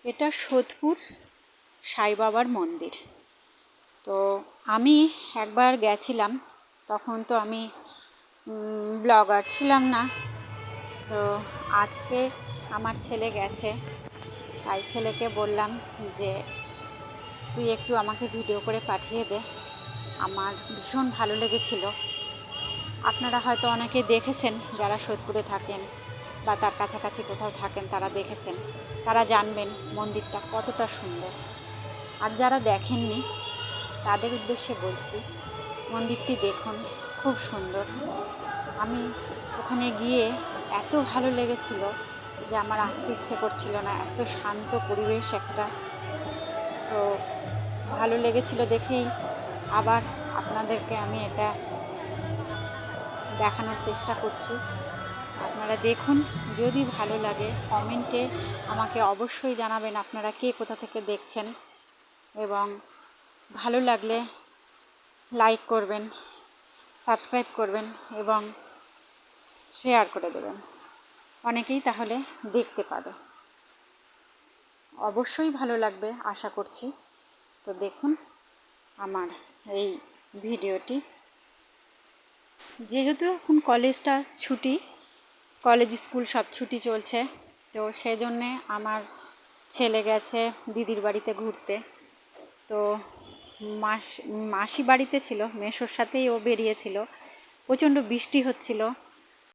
এটা সোদপুর সাই বাবার মন্দির। তো আমি একবার গেছিলাম, তখন তো আমি ব্লগার ছিলাম না। তো আজকে আমার ছেলে গেছে, তাই ছেলেকে বললাম যে তুই একটু আমাকে ভিডিও করে পাঠিয়ে দে। আমার ভীষণ ভালো লেগেছিল। আপনারা হয়তো অনেকে দেখেছেন, যারা সোদপুরে থাকেন বা তার কাছাকাছি কোথাও থাকেন তারা দেখেছেন, তারা জানবেন মন্দিরটা কতটা সুন্দর। আর যারা দেখেননি তাদের উদ্দেশ্যে বলছি, মন্দিরটি দেখুন, খুব সুন্দর। আমি ওখানে গিয়ে এত ভালো লেগেছিল যে আমার আসতে ইচ্ছে করছিল না, এত শান্ত পরিবেশ একটা। তো ভালো লেগেছিল দেখেই আবার আপনাদেরকে আমি এটা দেখানোর চেষ্টা করছি। আপনারা দেখুন, যদি ভালো লাগে কমেন্টে আমাকে অবশ্যই জানাবেন আপনারা কে কোথা থেকে দেখছেন, এবং ভালো লাগলে লাইক করবেন, সাবস্ক্রাইব করবেন এবং শেয়ার করে দেবেন, অনেকেই তাহলে দেখতে পাবে। অবশ্যই ভালো লাগবে আশা করছি। তো দেখুন আমার এই ভিডিওটি। যেহেতু এখন কলেজটা ছুটি, কলেজ স্কুল সব ছুটি চলছে, তো সেজন্যে আমার ছেলে গেছে দিদির বাড়িতে ঘুরতে। তো মাসি বাড়িতে ছিল, মেসোর সাথেই ও বেরিয়েছিল। প্রচণ্ড বৃষ্টি হচ্ছিল,